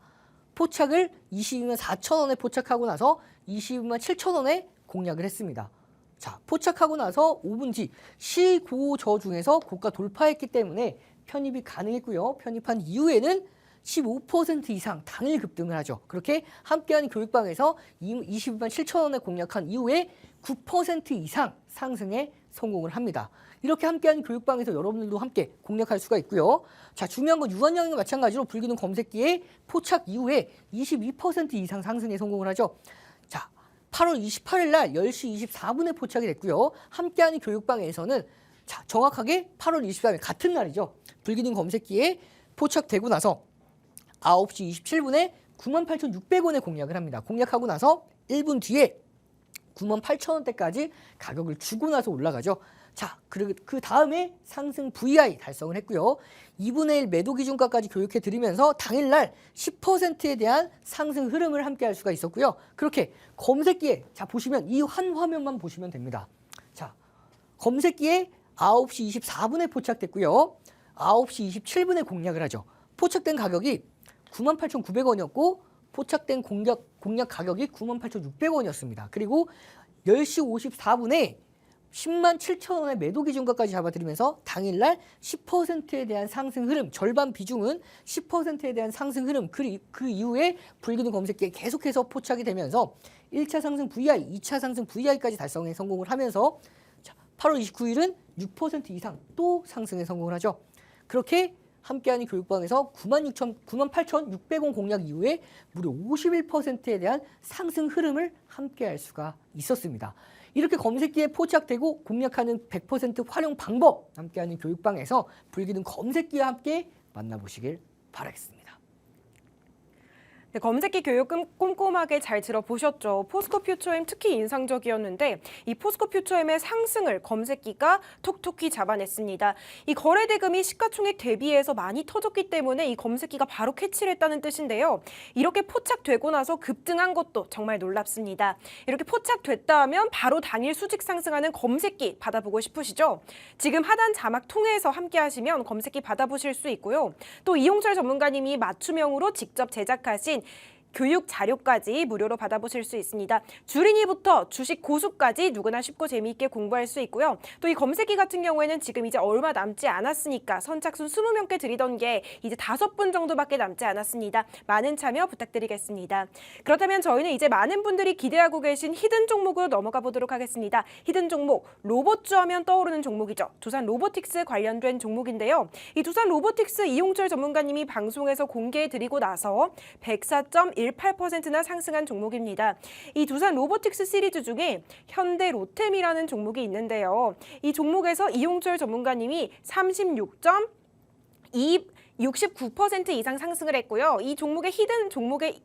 포착을 22만 4천원에 포착하고 나서 22만 7천원에 공략을 했습니다. 자, 포착하고 나서 5분 뒤 시고저 중에서 고가 돌파했기 때문에 편입이 가능했고요. 편입한 이후에는 15% 이상 당일 급등을 하죠. 그렇게 함께하는 교육방에서 22만 7천원에 공략한 이후에 9% 이상 상승에 성공을 합니다. 이렇게 함께하는 교육방에서 여러분들도 함께 공략할 수가 있고요. 자, 중요한 건 유한양과 마찬가지로 불기능 검색기에 포착 이후에 22% 이상 상승에 성공을 하죠. 자, 8월 28일 날 10시 24분에 포착이 됐고요. 함께하는 교육방에서는 자, 정확하게 8월 23일 같은 날이죠. 불기능 검색기에 포착되고 나서 9시 27분에 98,600원에 공략을 합니다. 공략하고 나서 1분 뒤에 98,000원대까지 가격을 주고 나서 올라가죠. 자, 그 다음에 상승 VI 달성을 했고요. 2분의 1 매도 기준가까지 교육해 드리면서 당일날 10%에 대한 상승 흐름을 함께 할 수가 있었고요. 그렇게 검색기에 자 보시면 이 한 화면만 보시면 됩니다. 자, 검색기에 9시 24분에 포착됐고요. 9시 27분에 공략을 하죠. 포착된 가격이 98,900원이었고 포착된 공략 가격이 98,600원이었습니다. 그리고 10시 54분에 10만 7천원의 매도 기준가까지 잡아드리면서 당일날 10%에 대한 상승 흐름, 절반 비중은 10%에 대한 상승 흐름, 그 이후에 불기능 검색기에 계속해서 포착이 되면서 1차 상승 VI, 2차 상승 VI까지 달성에 성공을 하면서 8월 29일은 6% 이상 또 상승에 성공을 하죠. 그렇게 함께하는 교육방에서 98,600원 공략 이후에 무려 51%에 대한 상승 흐름을 함께할 수가 있었습니다. 이렇게 검색기에 포착되고 공략하는 100% 활용 방법 함께하는 교육방에서 불기둥 검색기와 함께 만나보시길 바라겠습니다. 네, 검색기 교육 꼼꼼하게 잘 들어보셨죠? 포스코 퓨처엠 특히 인상적이었는데 이 포스코 퓨처엠의 상승을 검색기가 톡톡히 잡아냈습니다. 이 거래 대금이 시가총액 대비해서 많이 터졌기 때문에 이 검색기가 바로 캐치를 했다는 뜻인데요. 이렇게 포착되고 나서 급등한 것도 정말 놀랍습니다. 이렇게 포착됐다 하면 바로 당일 수직 상승하는 검색기 받아보고 싶으시죠? 지금 하단 자막 통해서 함께 하시면 검색기 받아보실 수 있고요. 또 이용철 전문가님이 맞춤형으로 직접 제작하신 교육 자료까지 무료로 받아보실 수 있습니다. 주린이부터 주식 고수까지 누구나 쉽고 재미있게 공부할 수 있고요. 또 이 검색기 같은 경우에는 지금 이제 얼마 남지 않았으니까 선착순 20명께 드리던 게 이제 5분 정도밖에 남지 않았습니다. 많은 참여 부탁드리겠습니다. 그렇다면 저희는 이제 많은 분들이 기대하고 계신 히든 종목으로 넘어가 보도록 하겠습니다. 히든 종목, 로봇주 하면 떠오르는 종목이죠. 두산 로보틱스 관련된 종목인데요. 이 두산 로보틱스 이용철 전문가님이 방송에서 공개해드리고 나서 104.18%나 상승한 종목입니다. 이 두산 로보틱스 시리즈 중에 현대 로템이라는 종목이 있는데요. 이 종목에서 이용철 전문가님이 69% 이상 상승을 했고요. 이 종목의 히든 종목의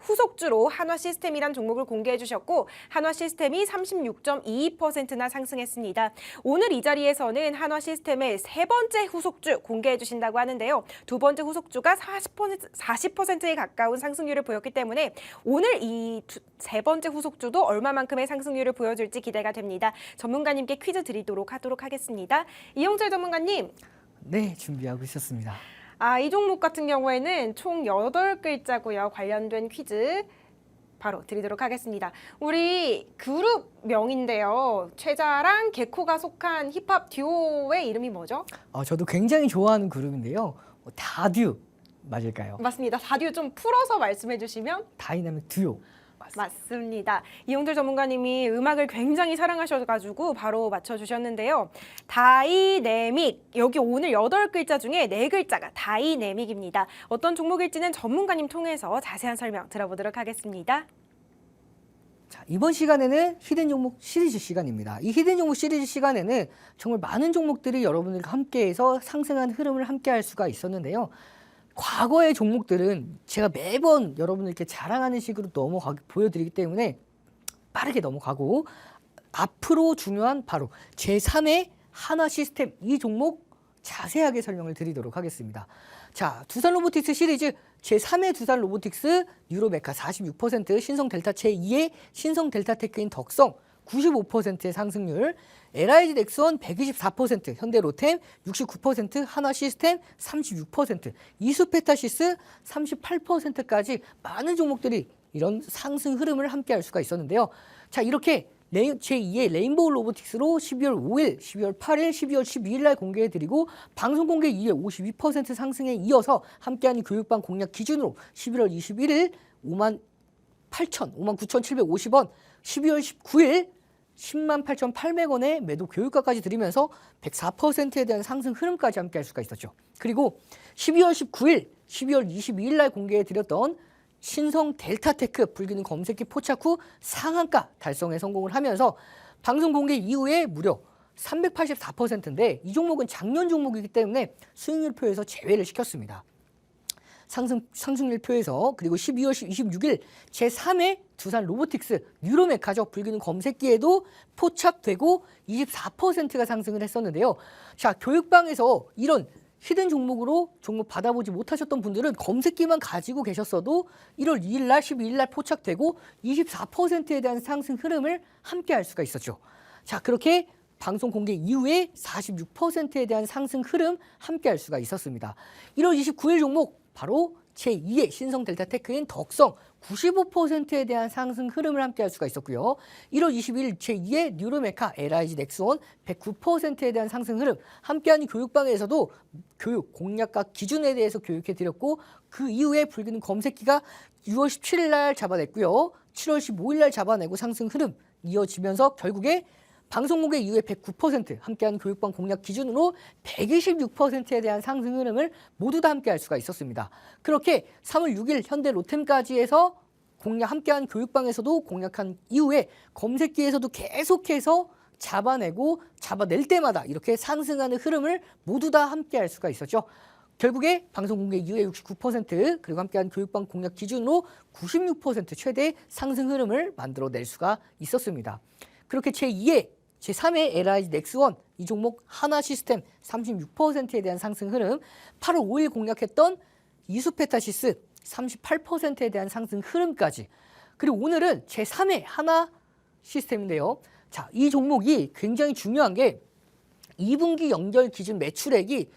후속주로 한화시스템이란 종목을 공개해 주셨고 한화시스템이 36.22%나 상승했습니다. 오늘 이 자리에서는 한화시스템의 세 번째 후속주 공개해 주신다고 하는데요. 두 번째 후속주가 40%에 가까운 상승률을 보였기 때문에 오늘 이 세 번째 후속주도 얼마만큼의 상승률을 보여줄지 기대가 됩니다. 전문가님께 퀴즈 드리도록 하겠습니다. 이용철 전문가님. 네, 준비하고 있었습니다. 이 종목 같은 경우에는 총 8글자고요. 관련된 퀴즈 바로 드리도록 하겠습니다. 우리 그룹명인데요. 최자랑 개코가 속한 힙합 듀오의 이름이 뭐죠? 저도 굉장히 좋아하는 그룹인데요. 다듀 맞을까요? 맞습니다. 다듀 좀 풀어서 말씀해 주시면? 다이나믹 듀오. 맞습니다. 이용철 전문가님이 음악을 굉장히 사랑하셔가지고 바로 맞춰주셨는데요. 다이내믹, 여기 오늘 8글자 중에 4글자가 다이내믹입니다. 어떤 종목일지는 전문가님 통해서 자세한 설명 들어보도록 하겠습니다. 자, 이번 시간에는 히든 종목 시리즈 시간입니다. 이 히든 종목 시리즈 시간에는 정말 많은 종목들이 여러분들과 함께해서 상승한 흐름을 함께할 수가 있었는데요. 과거의 종목들은 제가 매번 여러분들께 자랑하는 식으로 보여드리기 때문에 빠르게 넘어가고 앞으로 중요한 바로 제3의 한화시스템 이 종목 자세하게 설명을 드리도록 하겠습니다. 자, 두산 로보틱스 시리즈 제3의 두산 로보틱스 뉴로메카 46%, 신성 델타 제2의 신성 델타테크인 덕성 95%의 상승률, LIG 넥스원 124%, 현대 로템 69%, 한화 시스템 36%, 이수페타시스 38%까지 많은 종목들이 이런 상승 흐름을 함께할 수가 있었는데요. 자, 이렇게 제2의 레인보우 로보틱스로 12월 5일, 12월 8일, 12월 12일 날 공개해드리고 방송 공개 이후에 52% 상승에 이어서 함께하는 교육방 공략 기준으로 11월 21일 59,750원, 12월 19일 108,800원의 매도 교육가까지 드리면서 104%에 대한 상승 흐름까지 함께 할 수가 있었죠. 그리고 12월 19일, 12월 22일 날 공개해드렸던 신성 델타테크 불기능 검색기 포착 후 상한가 달성에 성공을 하면서 방송 공개 이후에 무려 384%인데 이 종목은 작년 종목이기 때문에 수익률표에서 제외를 시켰습니다. 상승률표에서. 그리고 12월 26일 제3회 두산 로보틱스 뉴로메카적 불기능 검색기에도 포착되고 24%가 상승을 했었는데요. 자, 교육방에서 이런 히든 종목으로 종목 받아보지 못하셨던 분들은 검색기만 가지고 계셨어도 1월 2일 날, 12일 날 포착되고 24%에 대한 상승 흐름을 함께 할 수가 있었죠. 자, 그렇게 방송 공개 이후에 46%에 대한 상승 흐름 함께 할 수가 있었습니다. 1월 29일 종목 바로 제2의 신성 델타 테크인 덕성 95%에 대한 상승 흐름을 함께 할 수가 있었고요. 1월 21일 제2의 뉴로메카 LIG 넥스원 109%에 대한 상승 흐름 함께하는 교육방에서도 교육 공략과 기준에 대해서 교육해드렸고 그 이후에 불기능 검색기가 6월 17일 날 잡아냈고요. 7월 15일 날 잡아내고 상승 흐름 이어지면서 결국에 방송 공개 이후에 109%, 함께한 교육방 공략 기준으로 126%에 대한 상승 흐름을 모두 다 함께할 수가 있었습니다. 그렇게 3월 6일 현대 로템까지 해서 함께한 교육방에서도 공략한 이후에 검색기에서도 계속해서 잡아낼 때마다 이렇게 상승하는 흐름을 모두 다 함께할 수가 있었죠. 결국에 방송 공개 이후에 69%, 그리고 함께한 교육방 공략 기준으로 96% 최대 상승 흐름을 만들어낼 수가 있었습니다. 그렇게 제3의 LIG 넥스원 이 종목 하나 시스템 36%에 대한 상승 흐름, 8월 5일 공략했던 이수페타시스 38%에 대한 상승 흐름까지, 그리고 오늘은 제3의 하나 시스템인데요. 자, 이 종목이 굉장히 중요한 게 2분기 연결 기준 매출액이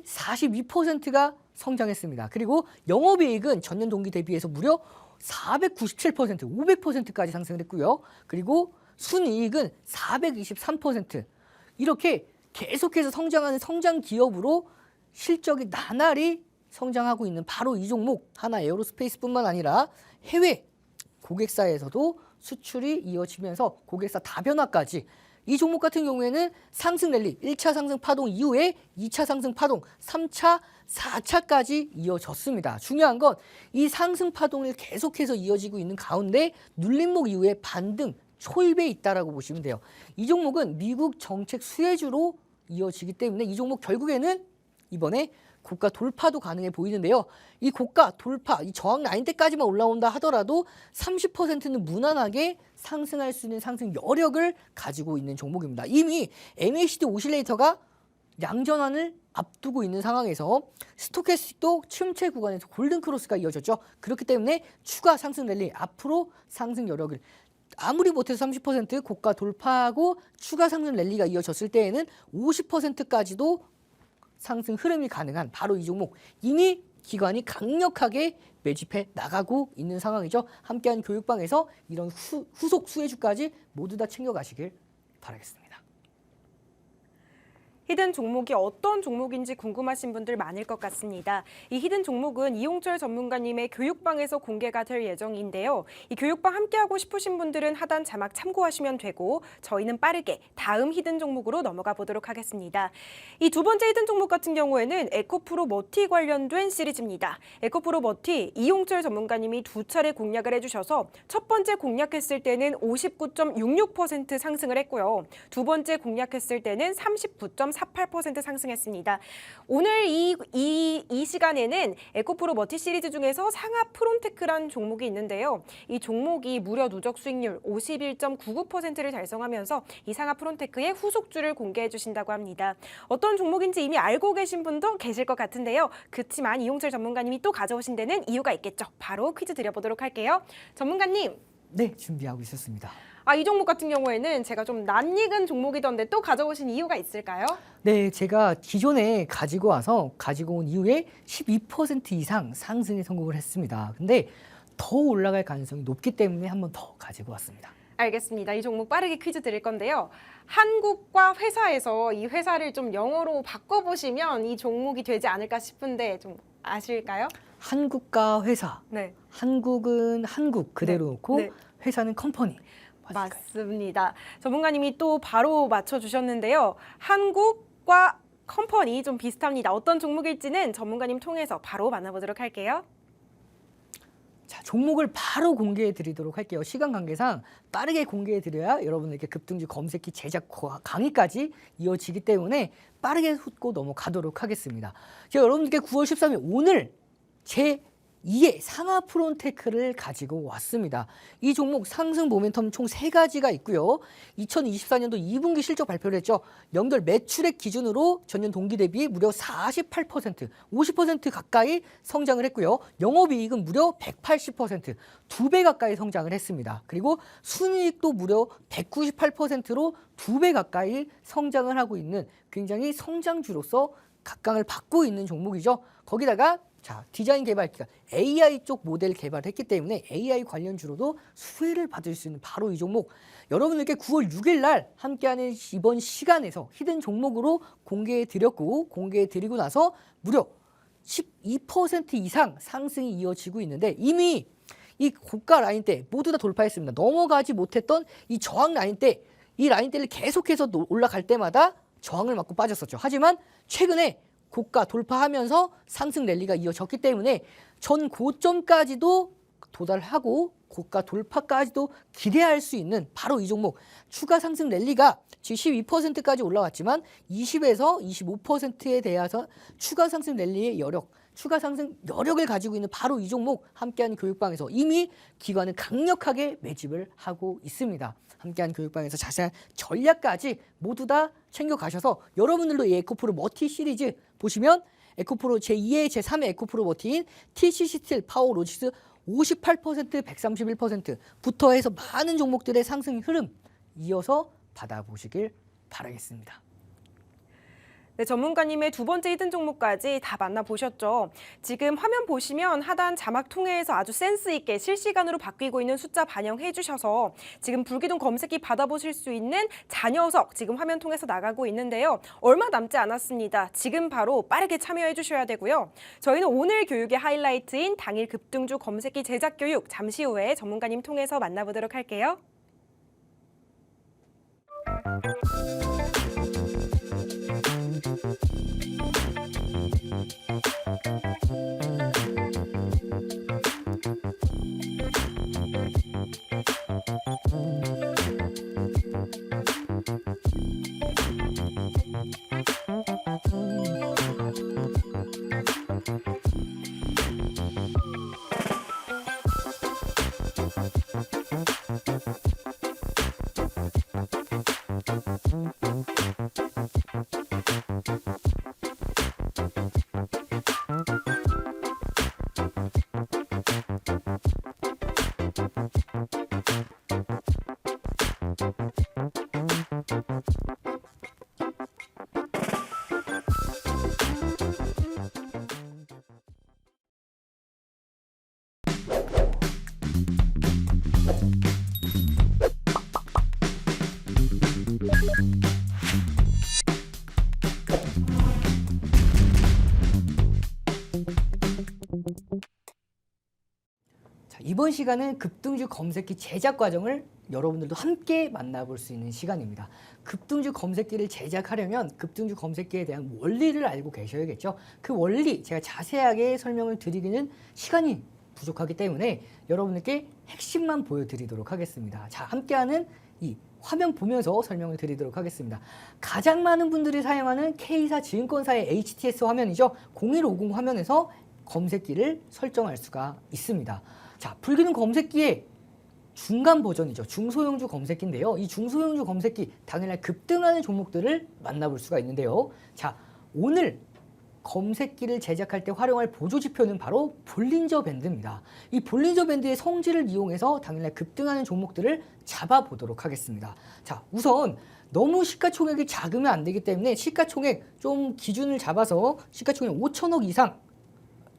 42%가 성장했습니다. 그리고 영업이익은 전년 동기 대비해서 무려 497%, 500%까지 상승을 했고요. 그리고 순이익은 423%. 이렇게 계속해서 성장하는 성장 기업으로 실적이 나날이 성장하고 있는 바로 이 종목, 하나 에어로스페이스뿐만 아니라 해외 고객사에서도 수출이 이어지면서 고객사 다변화까지, 이 종목 같은 경우에는 상승 랠리 1차 상승 파동 이후에 2차 상승 파동, 3차, 4차까지 이어졌습니다. 중요한 건 이 상승 파동을 계속해서 이어지고 있는 가운데 눌림목 이후에 반등, 초입에 있다라고 보시면 돼요. 이 종목은 미국 정책 수혜주로 이어지기 때문에 이 종목 결국에는 이번에 고가 돌파도 가능해 보이는데요. 이 고가 돌파, 이 저항 라인대까지만 올라온다 하더라도 30%는 무난하게 상승할 수 있는 상승 여력을 가지고 있는 종목입니다. 이미 MACD 오실레이터가 양전환을 앞두고 있는 상황에서 스토캐스틱도 침체 구간에서 골든크로스가 이어졌죠. 그렇기 때문에 추가 상승 랠리, 앞으로 상승 여력을 아무리 못해서 30% 고가 돌파하고 추가 상승 랠리가 이어졌을 때에는 50%까지도 상승 흐름이 가능한 바로 이 종목, 이미 기관이 강력하게 매집해 나가고 있는 상황이죠. 함께한 교육방에서 이런 후속 수혜주까지 모두 다 챙겨가시길 바라겠습니다. 히든 종목이 어떤 종목인지 궁금하신 분들 많을 것 같습니다. 이 히든 종목은 이용철 전문가님의 교육방에서 공개가 될 예정인데요. 이 교육방 함께하고 싶으신 분들은 하단 자막 참고하시면 되고, 저희는 빠르게 다음 히든 종목으로 넘어가 보도록 하겠습니다. 이 두 번째 히든 종목 같은 경우에는 에코프로 머티 관련된 시리즈입니다. 에코프로 머티, 이용철 전문가님이 두 차례 공략을 해주셔서 첫 번째 공략했을 때는 59.66% 상승을 했고요. 두 번째 공략했을 때는 39.48% 상승했습니다. 오늘 이 시간에는 에코프로 머티 시리즈 중에서 상하 프론테크라는 종목이 있는데요. 이 종목이 무려 누적 수익률 51.99%를 달성하면서 이 상하 프론테크의 후속주를 공개해 주신다고 합니다. 어떤 종목인지 이미 알고 계신 분도 계실 것 같은데요. 그렇지만 이용철 전문가님이 또 가져오신 데는 이유가 있겠죠. 바로 퀴즈 드려보도록 할게요. 전문가님. 네, 준비하고 있었습니다. 이 종목 같은 경우에는 제가 좀 낯익은 종목이던데 또 가져오신 이유가 있을까요? 네, 제가 기존에 가지고 온 이후에 12% 이상 상승에 성공을 했습니다. 근데 더 올라갈 가능성이 높기 때문에 한 번 더 가지고 왔습니다. 알겠습니다. 이 종목 빠르게 퀴즈 드릴 건데요. 한국과 회사에서 이 회사를 좀 영어로 바꿔보시면 이 종목이 되지 않을까 싶은데 좀 아실까요? 한국과 회사. 네. 한국은 한국 그대로 네. 놓고 네. 회사는 컴퍼니. 맞을까요? 맞습니다. 전문가님이 또 바로 맞춰주셨는데요. 한국과 컴퍼니 좀 비슷합니다. 어떤 종목일지는 전문가님 통해서 바로 만나보도록 할게요. 자, 종목을 바로 공개해 드리도록 할게요. 시간 관계상 빠르게 공개해 드려야 여러분에게 급등주 검색기 제작 강의까지 이어지기 때문에 빠르게 훑고 넘어가도록 하겠습니다. 제가 여러분들께 9월 13일 오늘 제2의 상하 프론테크를 가지고 왔습니다. 이 종목 상승 모멘텀 총 3가지가 있고요. 2024년도 2분기 실적 발표를 했죠. 연결 매출액 기준으로 전년 동기 대비 무려 48%, 50% 가까이 성장을 했고요. 영업이익은 무려 180%, 2배 가까이 성장을 했습니다. 그리고 순이익도 무려 198%로 2배 가까이 성장을 하고 있는 굉장히 성장주로서 각광을 받고 있는 종목이죠. 거기다가 디자인 개발 기간 AI 쪽 모델 개발했기 때문에 AI 관련주로도 수혜를 받을 수 있는 바로 이 종목. 여러분들께 9월 6일 날 함께하는 이번 시간에서 히든 종목으로 공개해드리고 나서 무려 12% 이상 상승이 이어지고 있는데 이미 이 고가 라인대 모두 다 돌파했습니다. 넘어가지 못했던 이 저항 라인대 이 라인대를 계속해서 올라갈 때마다 저항을 맞고 빠졌었죠. 하지만 최근에 고가 돌파하면서 상승 랠리가 이어졌기 때문에 전 고점까지도 도달하고 고가 돌파까지도 기대할 수 있는 바로 이 종목, 추가 상승 랠리가 지금 12%까지 올라왔지만 20에서 25%에 대해서 추가 상승 랠리의 여력, 추가 상승 여력을 가지고 있는 바로 이 종목, 함께하는 교육방에서 이미 기관은 강력하게 매집을 하고 있습니다. 함께하는 교육방에서 자세한 전략까지 모두 다 챙겨가셔서 여러분들도 이 에코프로 머티 시리즈 보시면 에코프로 제2의 제3의 에코프로 머티인 TCC 스틸 파워 로직스 58%, 131%부터 해서 많은 종목들의 상승 흐름 이어서 받아보시길 바라겠습니다. 네, 전문가님의 두 번째 히든 종목까지 다 만나보셨죠? 지금 화면 보시면 하단 자막 통해서 아주 센스 있게 실시간으로 바뀌고 있는 숫자 반영해 주셔서 지금 불기둥 검색기 받아보실 수 있는 자녀석 지금 화면 통해서 나가고 있는데요. 얼마 남지 않았습니다. 지금 바로 빠르게 참여해 주셔야 되고요. 저희는 오늘 교육의 하이라이트인 당일 급등주 검색기 제작 교육 잠시 후에 전문가님 통해서 만나보도록 할게요. 이번 시간은 급등주 검색기 제작 과정을 여러분들도 함께 만나볼 수 있는 시간입니다. 급등주 검색기를 제작하려면 급등주 검색기에 대한 원리를 알고 계셔야겠죠. 그 원리 제가 자세하게 설명을 드리기는 시간이 부족하기 때문에 여러분들께 핵심만 보여드리도록 하겠습니다. 자, 함께하는 이 화면 보면서 설명을 드리도록 하겠습니다. 가장 많은 분들이 사용하는 K사 증권사의 HTS 화면이죠. 0150 화면에서 검색기를 설정할 수가 있습니다. 자, 불기둥 검색기의 중간 버전이죠. 중소형주 검색기인데요. 이 중소형주 검색기 당일날 급등하는 종목들을 만나볼 수가 있는데요. 자, 오늘 검색기를 제작할 때 활용할 보조지표는 바로 볼린저 밴드입니다. 이 볼린저 밴드의 성질을 이용해서 당일날 급등하는 종목들을 잡아보도록 하겠습니다. 자, 우선 너무 시가총액이 작으면 안 되기 때문에 시가총액 좀 기준을 잡아서 시가총액 5천억 이상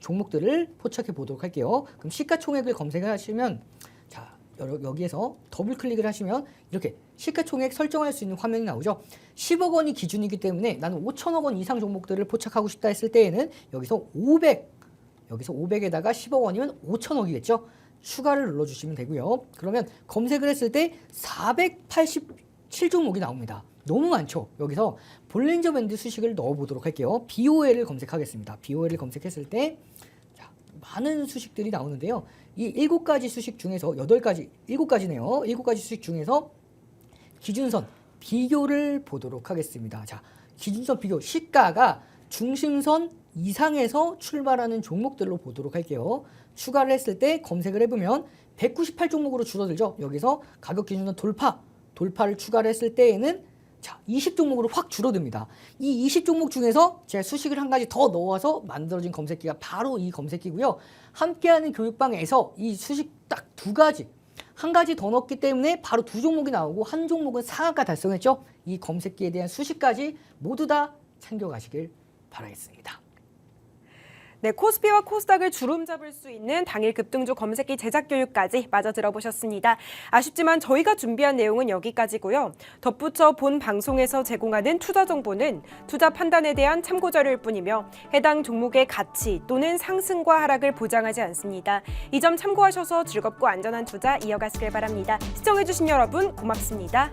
종목들을 포착해 보도록 할게요. 그럼 시가총액을 검색하시면 자, 여기에서 더블 클릭을 하시면 이렇게 시가총액 설정할 수 있는 화면이 나오죠. 10억 원이 기준이기 때문에 나는 5천억 원 이상 종목들을 포착하고 싶다 했을 때에는 여기서 500에다가 10억 원이면 5천억이겠죠. 추가를 눌러주시면 되고요. 그러면 검색을 했을 때 487종목이 나옵니다. 너무 많죠. 여기서 볼린저 밴드 수식을 넣어보도록 할게요. BOL을 검색하겠습니다. BOL을 검색했을 때 자, 많은 수식들이 나오는데요. 이 7가지 수식 중에서 7가지네요. 7가지 수식 중에서 기준선 비교를 보도록 하겠습니다. 자, 기준선 비교 시가가 중심선 이상에서 출발하는 종목들로 보도록 할게요. 추가를 했을 때 검색을 해보면 198종목으로 줄어들죠. 여기서 가격 기준선 돌파를 추가를 했을 때에는 자, 20종목으로 확 줄어듭니다. 이 20종목 중에서 제가 수식을 한 가지 더 넣어서 만들어진 검색기가 바로 이 검색기고요. 함께하는 교육방에서 이 수식 딱 2가지, 한 가지 더 넣었기 때문에 바로 2종목이 나오고 한 종목은 상한가 달성했죠. 이 검색기에 대한 수식까지 모두 다 챙겨가시길 바라겠습니다. 네, 코스피와 코스닥을 주름 잡을 수 있는 당일 급등주 검색기 제작 교육까지 마저 들어보셨습니다. 아쉽지만 저희가 준비한 내용은 여기까지고요. 덧붙여 본 방송에서 제공하는 투자 정보는 투자 판단에 대한 참고 자료일 뿐이며 해당 종목의 가치 또는 상승과 하락을 보장하지 않습니다. 이 점 참고하셔서 즐겁고 안전한 투자 이어가시길 바랍니다. 시청해주신 여러분 고맙습니다.